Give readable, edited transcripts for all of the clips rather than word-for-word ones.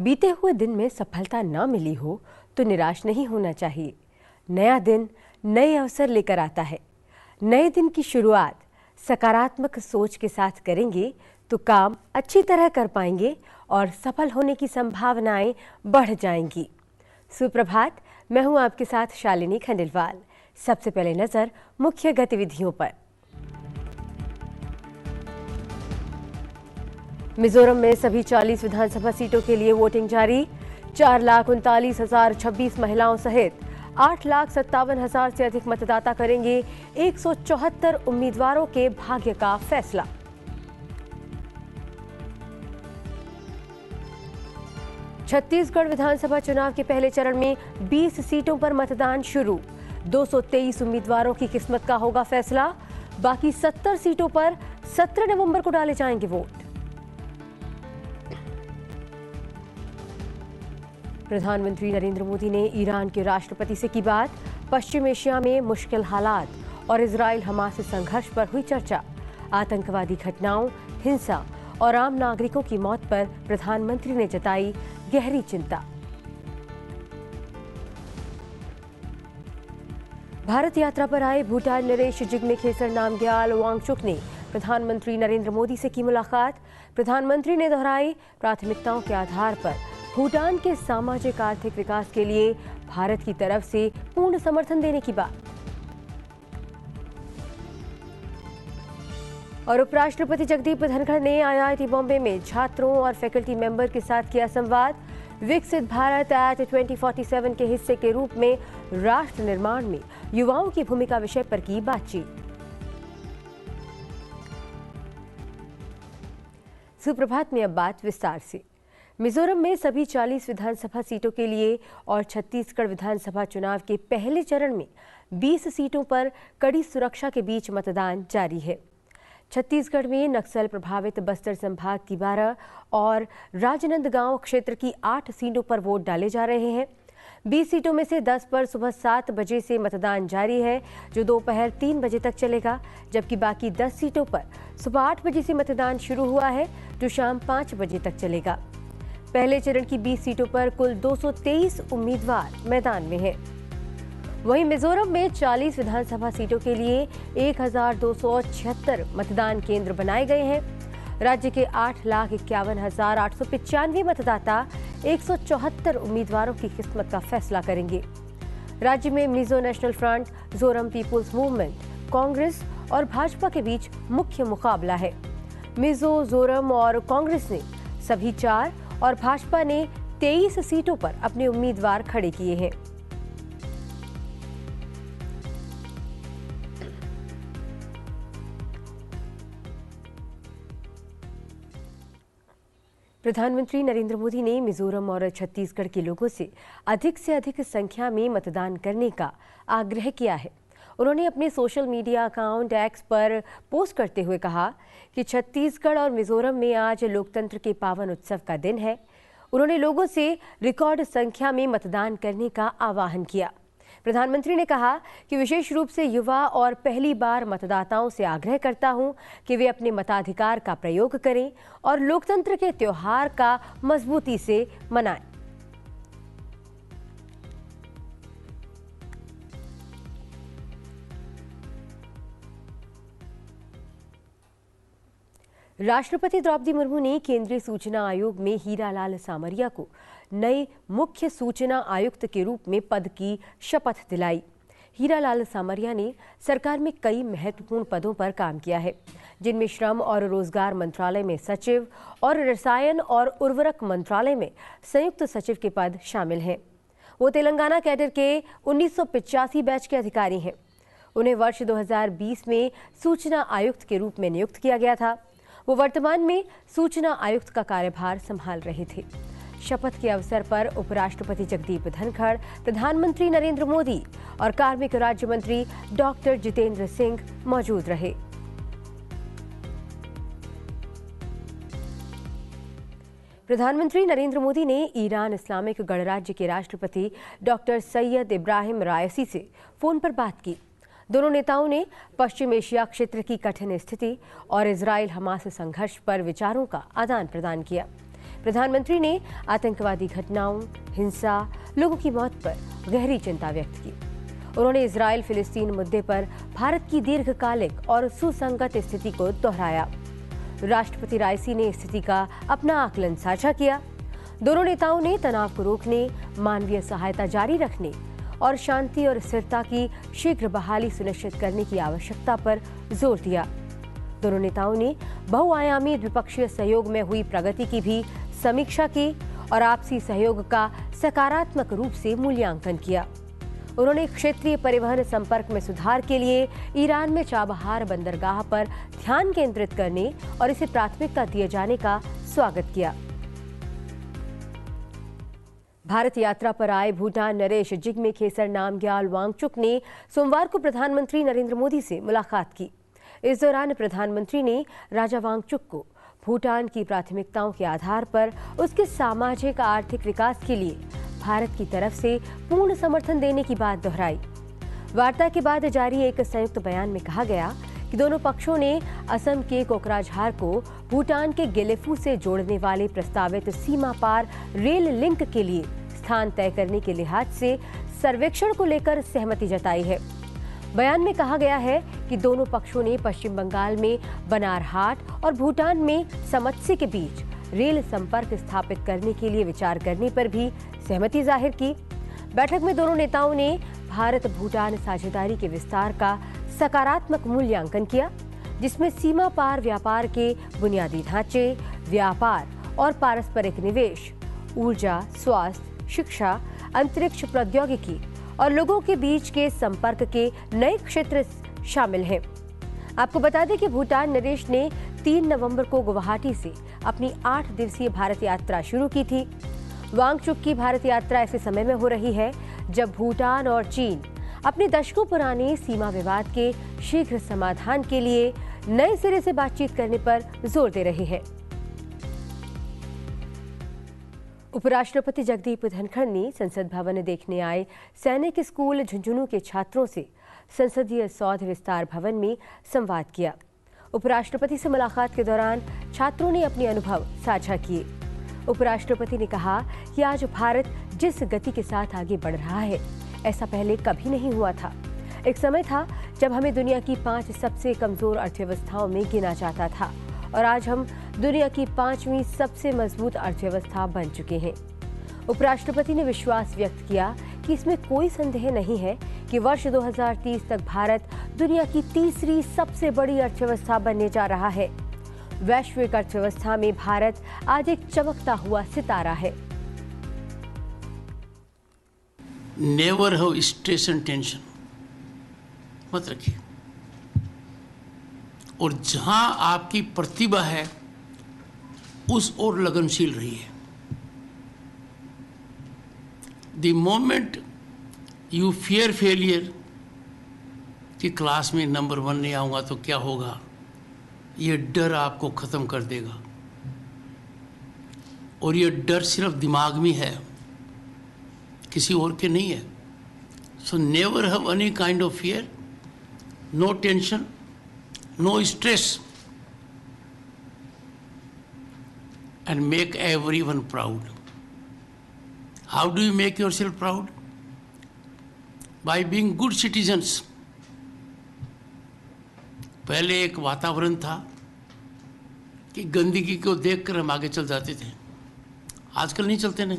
बीते हुए दिन में सफलता न मिली हो तो निराश नहीं होना चाहिए। नया दिन नए अवसर लेकर आता है। नए दिन की शुरुआत सकारात्मक सोच के साथ करेंगे तो काम अच्छी तरह कर पाएंगे और सफल होने की संभावनाएं बढ़ जाएंगी। सुप्रभात, मैं हूं आपके साथ शालिनी खंडेलवाल। सबसे पहले नजर मुख्य गतिविधियों पर। मिजोरम में सभी 40 विधानसभा सीटों के लिए वोटिंग जारी। 4,39,026 महिलाओं सहित 8,57,000 से अधिक मतदाता करेंगे 174 उम्मीदवारों के भाग्य का फैसला। छत्तीसगढ़ विधानसभा चुनाव के पहले चरण में 20 सीटों पर मतदान शुरू। 223 उम्मीदवारों की किस्मत का होगा फैसला। बाकी 70 सीटों पर 17 नवंबर को डाले जाएंगे वोट। प्रधानमंत्री नरेंद्र मोदी ने ईरान के राष्ट्रपति से की बात। पश्चिम एशिया में मुश्किल हालात और इजराइल हमास संघर्ष पर हुई चर्चा। आतंकवादी घटनाओं, हिंसा और आम नागरिकों की मौत पर प्रधानमंत्री ने जताई गहरी चिंता। भारत यात्रा पर आए भूटान नरेश जिग्मे खेसर नामग्याल वांगचुक ने प्रधानमंत्री नरेंद्र मोदी से की मुलाकात। प्रधानमंत्री ने दोहराई प्राथमिकताओं के आधार पर भूटान के सामाजिक आर्थिक विकास के लिए भारत की तरफ से पूर्ण समर्थन देने की बात। और उपराष्ट्रपति जगदीप धनखड़ ने IIT बॉम्बे में छात्रों और फैकल्टी मेंबर के साथ किया संवाद। विकसित भारत एट 2047 के हिस्से के रूप में राष्ट्र निर्माण में युवाओं की भूमिका विषय पर की बातचीत। सुप्रभात में अब बात विस्तार से। मिजोरम में सभी 40 विधानसभा सीटों के लिए और छत्तीसगढ़ विधानसभा चुनाव के पहले चरण में 20 सीटों पर कड़ी सुरक्षा के बीच मतदान जारी है। छत्तीसगढ़ में नक्सल प्रभावित बस्तर संभाग की 12 और राजनांदगांव क्षेत्र की 8 सीटों पर वोट डाले जा रहे हैं। 20 सीटों में से 10 पर सुबह 7 बजे से मतदान जारी है, जो दोपहर 3 बजे तक चलेगा, जबकि बाकी 10 सीटों पर सुबह 8 बजे से मतदान शुरू हुआ है, जो शाम 5 बजे तक चलेगा। पहले चरण की 20 सीटों पर कुल 223 उम्मीदवार मैदान में हैं। वहीं मिजोरम में 40 विधानसभा सीटों के लिए 1,276 मतदान केंद्र बनाए गए हैं। राज्य के 8,51,895 मतदाता 174 उम्मीदवारों की किस्मत का फैसला करेंगे। राज्य में Mizo national front, Zoram people's movement, Congress और भाजपा के बीच मुख्य मुकाबला है। मिजो, जोरम और कांग्रेस ने सभी 4 और भाजपा ने 23 सीटों पर अपने उम्मीदवार खड़े किए हैं। प्रधानमंत्री नरेंद्र मोदी ने मिजोरम और छत्तीसगढ़ के लोगों से अधिक संख्या में मतदान करने का आग्रह किया है। उन्होंने अपने सोशल मीडिया अकाउंट एक्स पर पोस्ट करते हुए कहा कि छत्तीसगढ़ और मिजोरम में आज लोकतंत्र के पावन उत्सव का दिन है। उन्होंने लोगों से रिकॉर्ड संख्या में मतदान करने का आह्वान किया। प्रधानमंत्री ने कहा कि विशेष रूप से युवा और पहली बार मतदाताओं से आग्रह करता हूं कि वे अपने मताधिकार का प्रयोग करें और लोकतंत्र के त्योहार का मजबूती से मनाएं। राष्ट्रपति द्रौपदी मुर्मू ने केंद्रीय सूचना आयोग में हीरालाल सामरिया को नए मुख्य सूचना आयुक्त के रूप में पद की शपथ दिलाई। हीरालाल सामरिया ने सरकार में कई महत्वपूर्ण पदों पर काम किया है, जिनमें श्रम और रोजगार मंत्रालय में सचिव और रसायन और उर्वरक मंत्रालय में संयुक्त सचिव के पद शामिल हैं। वो तेलंगाना कैडर के 1985 बैच के अधिकारी हैं। उन्हें वर्ष 2020 में सूचना आयुक्त के रूप में नियुक्त किया गया था। वो वर्तमान में सूचना आयुक्त का कार्यभार संभाल रहे थे। शपथ के अवसर पर उपराष्ट्रपति जगदीप धनखड़, प्रधानमंत्री नरेंद्र मोदी और कार्मिक राज्य मंत्री डॉक्टर जितेंद्र सिंह मौजूद रहे। प्रधानमंत्री नरेंद्र मोदी ने ईरान इस्लामिक गणराज्य के राष्ट्रपति डॉक्टर सैयद इब्राहिम रायसी से फोन पर बात की। दोनों नेताओं ने पश्चिम एशिया क्षेत्र की कठिन स्थिति और इजराइल हमास संघर्ष पर विचारों का आदान प्रदान किया। प्रधानमंत्री ने आतंकवादी घटनाओं, हिंसा, लोगों की मौत पर गहरी चिंता व्यक्त की। उन्होंने इजराइल फिलिस्तीन मुद्दे पर भारत की दीर्घकालिक और सुसंगत स्थिति को दोहराया। राष्ट्रपति राइसी ने स्थिति का अपना आकलन साझा किया। दोनों नेताओं ने तनाव को रोकने, मानवीय सहायता जारी रखने और शांति और स्थिरता की शीघ्र बहाली सुनिश्चित करने की आवश्यकता पर जोर दिया। दोनों नेताओं ने बहुआयामी द्विपक्षीय सहयोग में हुई प्रगति की भी समीक्षा की और आपसी सहयोग का सकारात्मक रूप से मूल्यांकन किया। उन्होंने क्षेत्रीय परिवहन संपर्क में सुधार के लिए ईरान में चाबहार बंदरगाह पर ध्यान केंद्रित करने और इसे प्राथमिकता दिए जाने का स्वागत किया। भारत यात्रा पर आए भूटान नरेश जिग्मे खेसर नामग्याल वांगचुक ने सोमवार को प्रधानमंत्री नरेंद्र मोदी से मुलाकात की। इस दौरान प्रधानमंत्री ने राजा वांगचुक को भूटान की प्राथमिकताओं के आधार पर उसके सामाजिक आर्थिक विकास के लिए भारत की तरफ से पूर्ण समर्थन देने की बात दोहराई। वार्ता के बाद जारी एक संयुक्त बयान में कहा गया कि दोनों पक्षों ने असम के कोकराझार को भूटान के गेलेफू से जोड़ने वाले प्रस्तावित सीमा पार रेल लिंक के लिए स्थान तय करने के लिहाज से सर्वेक्षण को लेकर सहमति जताई है। बयान में कहा गया है कि दोनों पक्षों ने पश्चिम बंगाल में बनारहाट और भूटान में समत्सी के बीच रेल संपर्क स्थापित करने के लिए विचार करने पर भी सहमति जाहिर की। बैठक में दोनों नेताओं ने भारत भूटान साझेदारी के विस्तार का सकारात्मक मूल्यांकन किया, जिसमें सीमा पार व्यापार के बुनियादी ढांचे, व्यापार और पारस्परिक निवेश, ऊर्जा, स्वास्थ्य, शिक्षा, अंतरिक्ष प्रौद्योगिकी और लोगों के बीच के संपर्क के नए क्षेत्र शामिल हैं। आपको बता दें कि भूटान नरेश ने 3 नवंबर को गुवाहाटी से अपनी 8 दिवसीय भारत यात्रा शुरू की थी। वांगचुक की भारत यात्रा ऐसे समय में हो रही है जब भूटान और चीन अपने दशकों पुराने सीमा विवाद के शीघ्र समाधान के लिए नए सिरे से बातचीत करने पर जोर दे रहे हैं। उपराष्ट्रपति जगदीप धनखड़ ने संसद भवन देखने आए सैनिक स्कूल झुंझुनू के छात्रों से संसदीय सौध विस्तार भवन में संवाद किया। उपराष्ट्रपति से मुलाकात के दौरान छात्रों ने अपने अनुभव साझा किए। उपराष्ट्रपति ने कहा कि आज भारत जिस गति के साथ आगे बढ़ रहा है, ऐसा पहले कभी नहीं हुआ था। एक समय था जब हमें दुनिया की 5 सबसे कमजोर अर्थव्यवस्थाओं में गिना जाता था और आज हम दुनिया की 5वीं सबसे मजबूत अर्थव्यवस्था बन चुके हैं। उपराष्ट्रपति ने विश्वास व्यक्त किया कि इसमें कोई संदेह नहीं है कि वर्ष 2030 तक भारत दुनिया की 3री सबसे बड़ी अर्थव्यवस्था बनने जा रहा है। वैश्विक अर्थव्यवस्था में भारत आज एक चमकता हुआ सितारा है। Never have stress and tension मत रखिए, और जहां आपकी प्रतिभा है उस ओर लगनशील रहिए। The moment you fear failure कि क्लास में नंबर 1 नहीं आऊंगा तो क्या होगा, ये डर आपको खत्म कर देगा। और ये डर सिर्फ दिमाग में है, किसी और के नहीं है। So never have any kind of fear, no tension, no stress, and make everyone proud. How do you make yourself proud? By being good citizens. पहले एक वातावरण था कि गंदगी को देखकर हम आगे चल जाते थे, आजकल नहीं चलते। नहीं,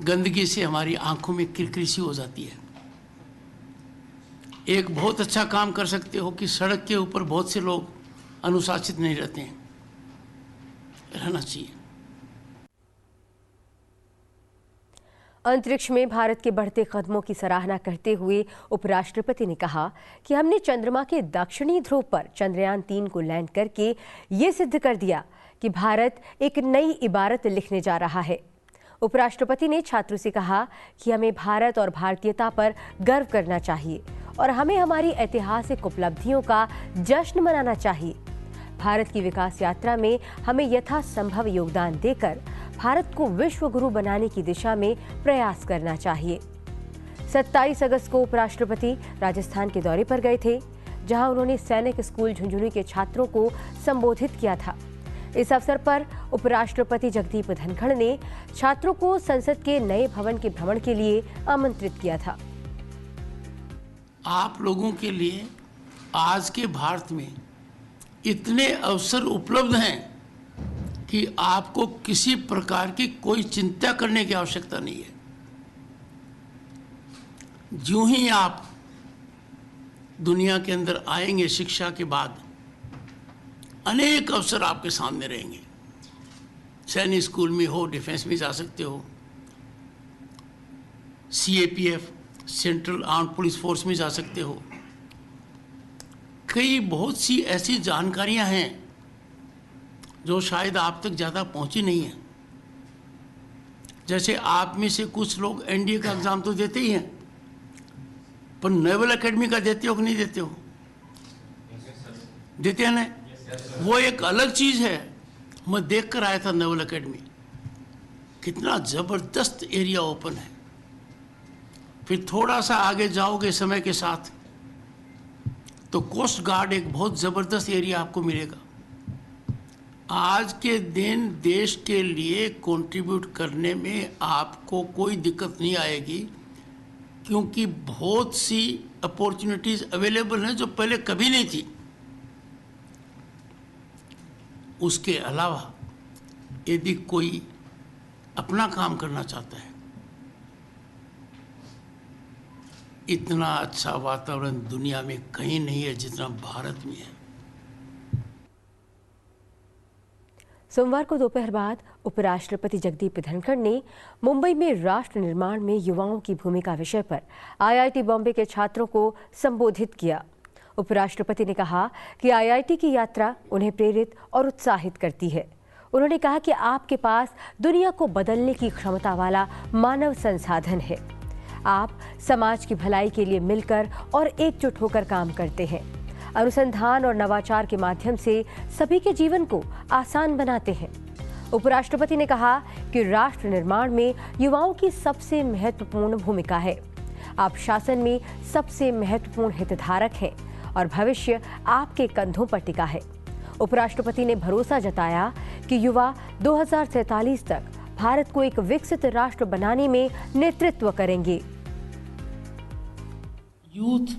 गंदगी से हमारी आंखों में किरकिरी सी हो जाती है। एक बहुत अच्छा काम कर सकते हो कि सड़क के ऊपर बहुत से लोग अनुशासित नहीं रहते हैं, रहना चाहिए। अंतरिक्ष में भारत के बढ़ते कदमों की सराहना करते हुए उपराष्ट्रपति ने कहा कि हमने चंद्रमा के दक्षिणी ध्रुव पर चंद्रयान 3 को लैंड करके ये सिद्ध कर दिया कि भारत एक नई इबारत लिखने जा रहा है। उपराष्ट्रपति ने छात्रों से कहा कि हमें भारत और भारतीयता पर गर्व करना चाहिए और हमें हमारी ऐतिहासिक उपलब्धियों का जश्न मनाना चाहिए। भारत की विकास यात्रा में हमें यथासंभव योगदान देकर भारत को विश्व गुरु बनाने की दिशा में प्रयास करना चाहिए। 27 अगस्त को उपराष्ट्रपति राजस्थान के दौरे पर गए थे, जहां उन्होंने सैनिक स्कूल झुंझुनू के छात्रों को संबोधित किया था। इस अवसर पर उपराष्ट्रपति जगदीप धनखड़ ने छात्रों को संसद के नए भवन के भ्रमण के लिए आमंत्रित किया था। आप लोगों के लिए आज के भारत में इतने अवसर उपलब्ध हैं कि आपको किसी प्रकार की कोई चिंता करने की आवश्यकता नहीं है। जो ही आप दुनिया के अंदर आएंगे शिक्षा के बाद, अनेक अवसर आपके सामने रहेंगे। सैनिक स्कूल में हो, डिफेंस में जा सकते हो, CAPF central armed police force में जा सकते हो। कई बहुत सी ऐसी जानकारियां हैं जो शायद आप तक ज़्यादा पहुंची नहीं है। जैसे आप में से कुछ लोग एनडीए का एग्ज़ाम तो देते ही हैं, पर नेवल एकेडमी का देते हो कि नहीं देते हो? देते हैं ना? वो एक अलग चीज़ है। मैं देख कर आया था नेवल एकेडमी, कितना ज़बरदस्त एरिया ओपन है। फिर थोड़ा सा आगे जाओगे समय के साथ तो कोस्ट गार्ड एक बहुत ज़बरदस्त एरिया आपको मिलेगा। आज के दिन देश के लिए कंट्रीब्यूट करने में आपको कोई दिक्कत नहीं आएगी, क्योंकि बहुत सी अपॉर्चुनिटीज़ अवेलेबल हैं जो पहले कभी नहीं थी। उसके अलावा यदि कोई अपना काम करना चाहता है, इतना अच्छा वातावरण दुनिया में कहीं नहीं है जितना भारत में है। सोमवार को दोपहर बाद उपराष्ट्रपति जगदीप धनखड़ ने मुंबई में राष्ट्र निर्माण में युवाओं की भूमिका विषय पर आईआईटी बॉम्बे के छात्रों को संबोधित किया। उपराष्ट्रपति ने कहा कि आईआईटी की यात्रा उन्हें प्रेरित और उत्साहित करती है। उन्होंने कहा कि आपके पास दुनिया को बदलने की क्षमता वाला मानव संसाधन है। आप समाज की भलाई के लिए मिलकर और एकजुट होकर काम करते हैं। अनुसंधान और नवाचार के माध्यम से सभी के जीवन को आसान बनाते हैं। उपराष्ट्रपति ने कहा कि राष्ट्र निर्माण में युवाओं की सबसे महत्वपूर्ण भूमिका है। आप शासन में सबसे महत्वपूर्ण हितधारक हैं और भविष्य आपके कंधों पर टिका है। उपराष्ट्रपति ने भरोसा जताया कि युवा 2047 तक भारत को एक विकसित राष्ट्र बनाने में नेतृत्व करेंगे। Youth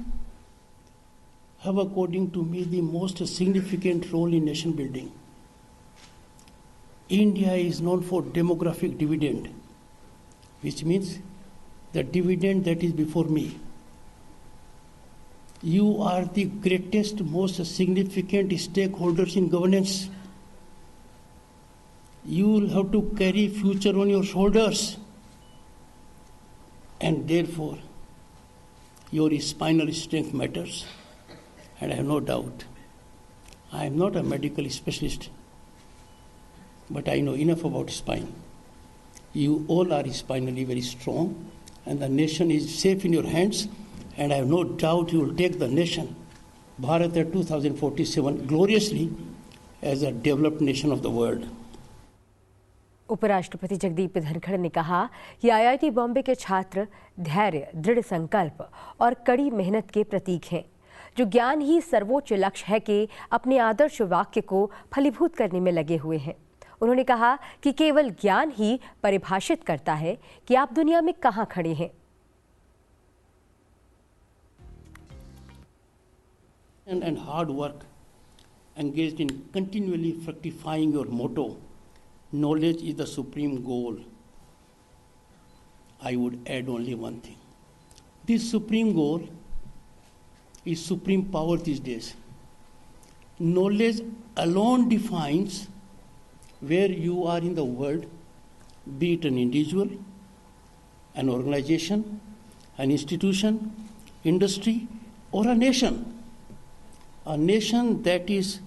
have, according to me, the most significant role in nation building. India is known for demographic dividend, which means the dividend that is before me. You are the greatest, most significant stakeholders in governance. You will have to carry future on your shoulders, and therefore your spinal strength matters. And I have no doubt, I am not a medical specialist, but I know enough about spine. You all are spinally very strong, and the nation is safe in your hands, and I have no doubt you will take the nation, Bharat at 2047, gloriously as a developed nation of the world. उपराष्ट्रपति जगदीप धनखड़ ने कहा कि IIT Bombay के छात्र धैर्य, दृढ़ संकल्प और कड़ी मेहनत के प्रतीक हैं, जो ज्ञान ही सर्वोच्च लक्ष्य है के अपने आदर्श वाक्य को फलीभूत करने में लगे हुए हैं। उन्होंने कहा कि केवल ज्ञान ही परिभाषित करता है कि आप दुनिया में कहां खड़े हैं। And hard work engaged in continually fructifying your motto, knowledge is the supreme goal. I would add only one thing. This supreme goal is supreme power these days. Knowledge alone defines where you are in the world, be it an individual, an organization, an institution, industry, or a nation. A nation that is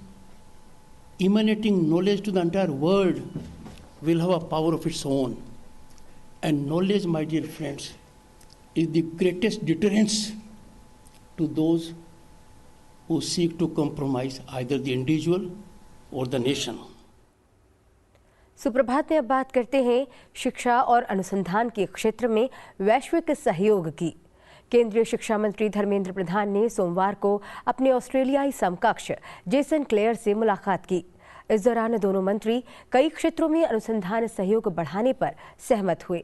emanating knowledge to the entire world will have a power of its own. And knowledge, my dear friends, is the greatest deterrence to those who seek to compromise either the individual or the nation. सुप्रभात में अब बात करते हैं शिक्षा और अनुसंधान के क्षेत्र में वैश्विक सहयोग की। केंद्रीय शिक्षा मंत्री धर्मेंद्र प्रधान ने सोमवार को अपने ऑस्ट्रेलियाई समकक्ष जेसन क्लेयर से मुलाकात की। इस दौरान दोनों मंत्री कई क्षेत्रों में अनुसंधान सहयोग बढ़ाने पर सहमत हुए।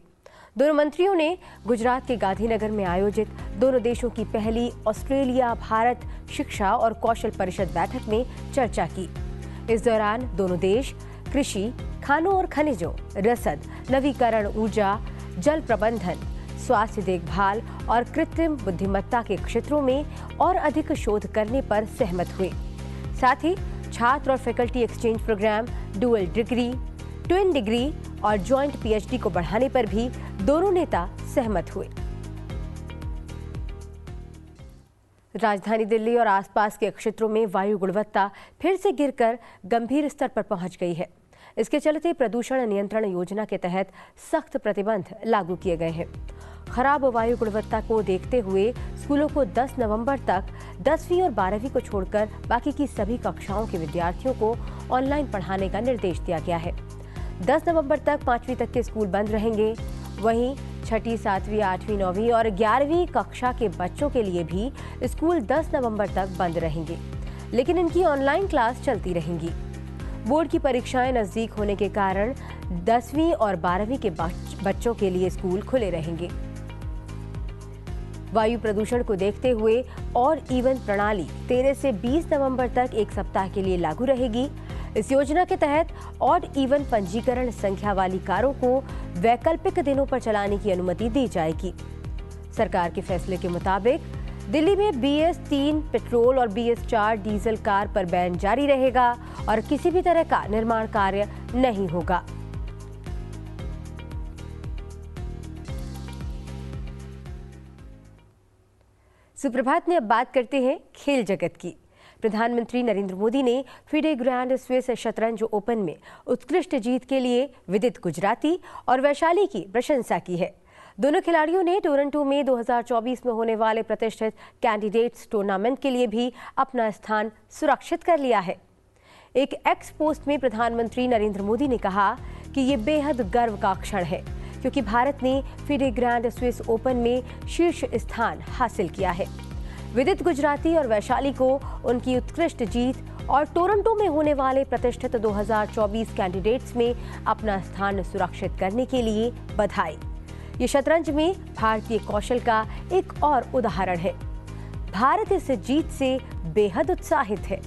दोनों मंत्रियों ने गुजरात के गांधीनगर में आयोजित दोनों देशों की पहली ऑस्ट्रेलिया भारत शिक्षा और कौशल परिषद बैठक में चर्चा की। इस दौरान दोनों देश कृषि, खानों और खनिजों, रसद, नवीकरण ऊर्जा, जल प्रबंधन, स्वास्थ्य देखभाल और कृत्रिम बुद्धिमत्ता के क्षेत्रों में और अधिक शोध करने पर सहमत हुए। साथ ही छात्र और faculty exchange programme, dual degree, twin degree और जॉइंट पीएचडी को बढ़ाने पर भी दोनों नेता सहमत हुए। राजधानी दिल्ली और आसपास के क्षेत्रों में वायु गुणवत्ता फिर से गिरकर गंभीर स्तर पर पहुंच गई है। इसके चलते प्रदूषण नियंत्रण योजना के तहत सख्त प्रतिबंध लागू किए गए हैं। खराब वायु गुणवत्ता को देखते हुए स्कूलों को 10 नवंबर तक 10वीं और 12वीं को छोड़कर बाकी की सभी कक्षाओं के विद्यार्थियों को ऑनलाइन पढ़ाने का निर्देश दिया गया है। 10 नवंबर तक 5वीं तक के स्कूल बंद रहेंगे। वहीं 6ठी, 7वीं, 8वीं, 9वीं और 11वीं कक्षा के बच्चों के लिए भी स्कूल 10 नवंबर तक बंद रहेंगे, लेकिन इनकी ऑनलाइन क्लास चलती रहेंगी। बोर्ड की परीक्षाएं नजदीक होने के कारण 10वीं और 12वीं के बच्चों के लिए स्कूल खुले रहेंगे। वायु प्रदूषण को देखते हुए और इवन प्रणाली 13 से 20 नवंबर तक एक सप्ताह के लिए लागू रहेगी। इस योजना के तहत ऑड इवन पंजीकरण संख्या वाली कारों को वैकल्पिक दिनों पर चलाने की अनुमति दी जाएगी। सरकार के फैसले के मुताबिक दिल्ली में BS3 पेट्रोल और BS4 डीजल कार पर बैन जारी रहेगा और किसी भी तरह का निर्माण कार्य नहीं होगा। सुप्रभात में अब बात करते हैं खेल जगत की। प्रधानमंत्री नरेंद्र मोदी ने फिडे ग्रैंड स्विस शतरंज ओपन में उत्कृष्ट जीत के लिए विदित गुजराती और वैशाली की प्रशंसा की है। दोनों खिलाड़ियों ने टोरंटो में 2024 में होने वाले प्रतिष्ठित कैंडिडेट्स टूर्नामेंट के लिए भी अपना स्थान सुरक्षित कर लिया है। एक एक्स पोस्ट में प्रधानमंत्री नरेंद्र मोदी ने कहा कि ये बेहद गर्व का क्षण है, क्योंकि भारत ने फिडे ग्रैंड स्विस ओपन में शीर्ष स्थान हासिल किया है। विदित गुजराती और वैशाली को उनकी उत्कृष्ट जीत और टोरंटो में होने वाले प्रतिष्ठित 2024 कैंडिडेट्स में अपना स्थान सुरक्षित करने के लिए बधाई। ये शतरंज में भारतीय कौशल का एक और उदाहरण है। भारत इस जीत से बेहद उत्साहित है।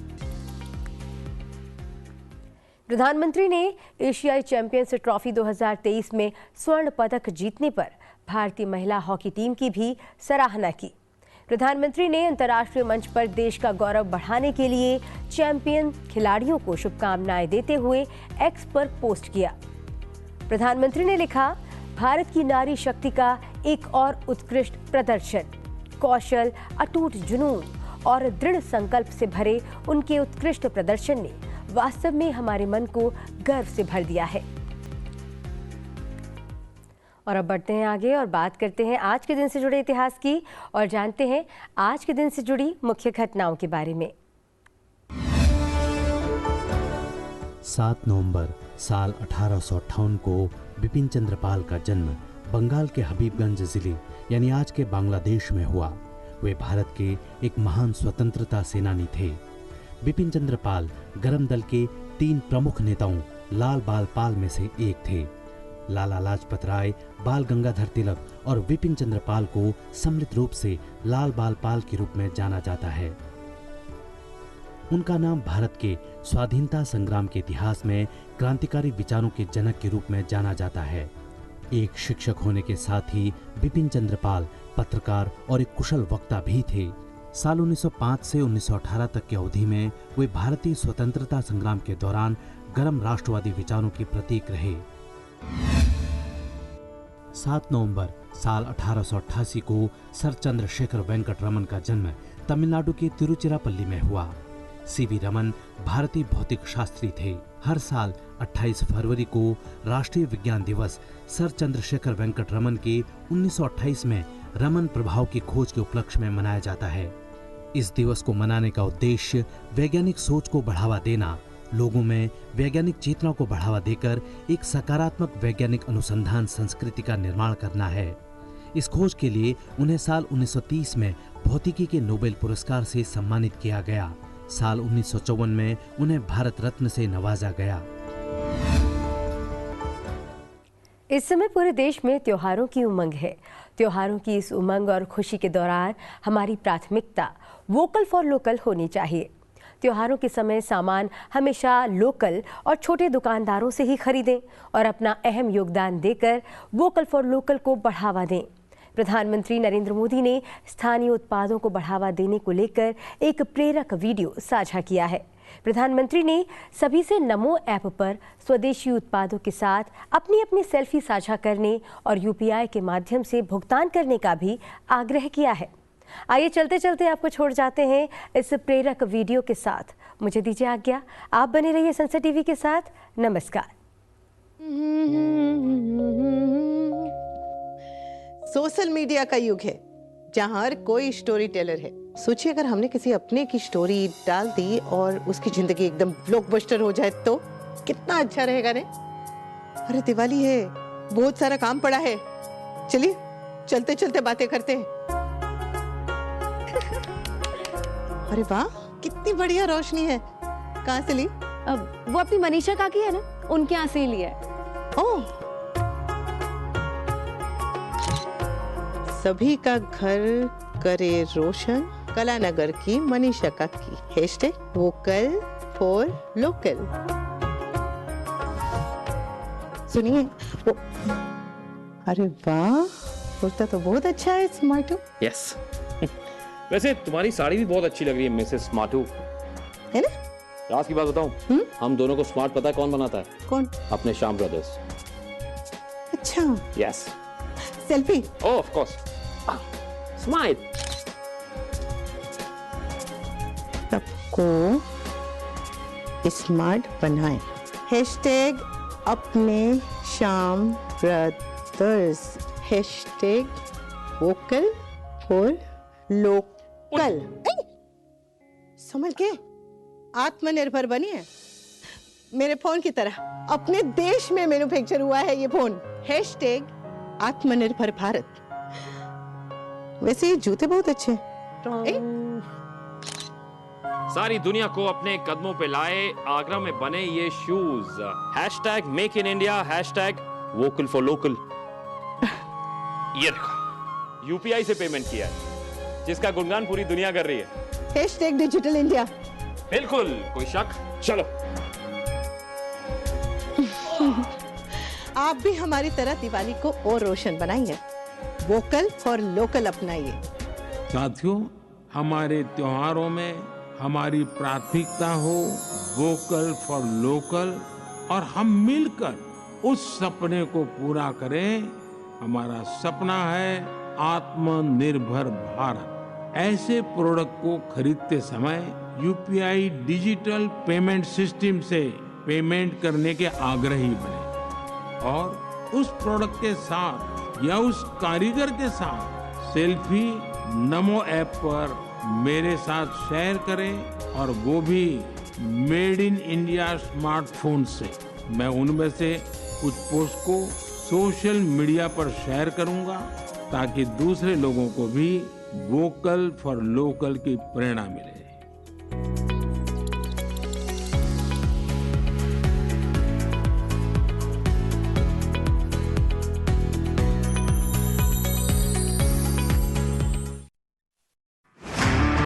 प्रधानमंत्री ने एशियाई चैंपियंस ट्रॉफी 2023 में स्वर्ण पदक जीतने पर भारतीय महिला हॉकी टीम की भी सराहना की। प्रधानमंत्री ने अंतर्राष्ट्रीय मंच पर देश का गौरव बढ़ाने के लिए चैंपियन खिलाड़ियों को शुभकामनाएं देते हुए एक्स पर पोस्ट किया। प्रधानमंत्री ने लिखा, भारत की नारी शक्ति का एक और उत्कृष्ट प्रदर्शन, कौशल, अटूट जुनून और दृढ़ संकल्प से भरे उनके उत्कृष्ट प्रदर्शन ने वास्तव में हमारे मन को गर्व से भर दिया है। और अब बढ़ते हैं आगे और बात करते हैं आज के दिन से जुड़े इतिहास की और जानते हैं आज के दिन से जुड़ी मुख्य घटनाओं के बारे में। 7 नवंबर साल 1858 को बिपिन चंद्र पाल का जन्म बंगाल के हबीबगंज जिले यानी आज के बांग्लादेश में हुआ। वे भारत के एक महान स्वतंत्रता सेनानी थे। बिपिन चंद्र पाल गरम दल के 3 प्रमुख नेताओं लाल बाल पाल में से एक थे। लाला लाजपत राय, बाल गंगाधर तिलक और बिपिन चंद्र पाल को सम्मिलित रूप से लाल बाल पाल के रूप में जाना जाता है। उनका नाम भारत के स्वाधीनता संग्राम के इतिहास में क्रांतिकारी विचारों के जनक के रूप में जाना जाता है। एक शिक्षक होने के साथ ही बिपिन चंद्र पाल पत्रकार और एक कुशल वक्ता भी थे। साल 1905 से 1918 तक की अवधि में वे भारतीय स्वतंत्रता संग्राम के दौरान गर्म राष्ट्रवादी विचारों के प्रतीक रहे। 7 नवंबर साल 1888 को सर चंद्रशेखर वेंकट रमन का जन्म तमिलनाडु के तिरुचिरापल्ली में हुआ। सीवी रमन भारतीय भौतिक शास्त्री थे। हर साल 28 फरवरी को राष्ट्रीय विज्ञान दिवस सर चंद्रशेखर वेंकट रमन के 1928 में रमन प्रभाव की खोज के उपलक्ष्य में मनाया जाता है। इस दिवस को मनाने का उद्देश्य वैज्ञानिक सोच को बढ़ावा देना, लोगों में वैज्ञानिक चेतना को बढ़ावा देकर एक सकारात्मक वैज्ञानिक अनुसंधान संस्कृति का निर्माण करना है। इस खोज के लिए उन्हें साल 1930 में भौतिकी के नोबेल पुरस्कार से सम्मानित किया गया। साल 1954 में उन्हें भारत रत्न से नवाजा गया। इस समय पूरे देश में त्योहारों की उमंग है। त्योहारों की इस उमंग और खुशी के दौरान हमारी प्राथमिकता वोकल फॉर लोकल होनी चाहिए। त्योहारों के समय सामान हमेशा लोकल और छोटे दुकानदारों से ही खरीदें और अपना अहम योगदान देकर वोकल फॉर लोकल को बढ़ावा दें। प्रधानमंत्री नरेंद्र मोदी ने स्थानीय उत्पादों को बढ़ावा देने को लेकर एक प्रेरक वीडियो साझा किया है। प्रधानमंत्री ने सभी से नमो ऐप पर स्वदेशी उत्पादों के साथ अपनी अपनी सेल्फी साझा करने और यूपीआई के माध्यम से भुगतान करने का भी आग्रह किया है। आइए चलते चलते आपको छोड़ जाते हैं इस प्रेरक वीडियो के साथ। मुझे दीजिए आज्ञा, आप बने रहिए सनसेट टीवी के साथ। नमस्कार। सोशल मीडिया का युग है जहां हर कोई स्टोरी टेलर है। सोचिए अगर हमने किसी अपने की स्टोरी डाल दी और उसकी जिंदगी एकदम ब्लॉकबस्टर हो जाए तो कितना अच्छा रहेगा ने। अरे दिवाली है, बहुत सारा काम पड़ा है, चलिए चलते चलते बातें करते हैं। अरे वाह, कितनी बढ़िया रोशनी है। कहाँ से ली? वो अपनी मनीषा काकी है ना, उनके यहाँ से ही लिया है। ओह, सभी का घर करे रोशन, कलानगर की मनीषा काकी। Hashtag vocal for local. सुनिए वो, अरे वाह, कुर्ता तो बहुत अच्छा है स्मार्टू। यस वैसे तुम्हारी साड़ी भी बहुत अच्छी लग रही है मिसेस स्मार्टू, है ना? राज की बात बताऊं, हम दोनों को स्मार्ट पता है कौन बनाता है? कौन? अपने श्याम ब्रदर्स। अच्छा, yes. Selfie? Oh of course. Smile. सबको स्मार्ट बनाए। हैशटैग अपने Shyam brothers. Hashtag vocal for local. समझ के आत्मनिर्भर बनिए, मेरे फोन की तरह। अपने देश में मैन्युफैक्चर हुआ है ये फोन। हैशटैग आत्मनिर्भर भारत। वैसे ये जूते बहुत अच्छे हैं। सारी दुनिया को अपने कदमों पे लाए आगरा में बने ये shoes. Hashtag make in India, hashtag vocal for local. ये देखो, यूपीआई से पेमेंट किया है, जिसका गुणगान पूरी दुनिया कर रही है। Hashtag digital India. बिल्कुल, कोई शक? चलो आप भी हमारी तरह दिवाली को और रोशन बनाइए। वोकल फॉर लोकल अपनाइए। साथियों, हमारे त्योहारों में हमारी प्राथमिकता हो वोकल फॉर लोकल और हम मिलकर उस सपने को पूरा करें। हमारा सपना है आत्मनिर्भर भारत। ऐसे प्रोडक्ट को खरीदते समय यूपीआई डिजिटल पेमेंट सिस्टम से पेमेंट करने के आग्रही बने और उस प्रोडक्ट के साथ या उस कारीगर के साथ सेल्फी नमो ऐप पर मेरे साथ शेयर करें और वो भी मेड इन इंडिया स्मार्टफोन से। मैं उनमें से कुछ पोस्ट को सोशल मीडिया पर शेयर करूंगा ताकि दूसरे लोगों को भी वोकल फॉर लोकल की प्रेरणा मिले।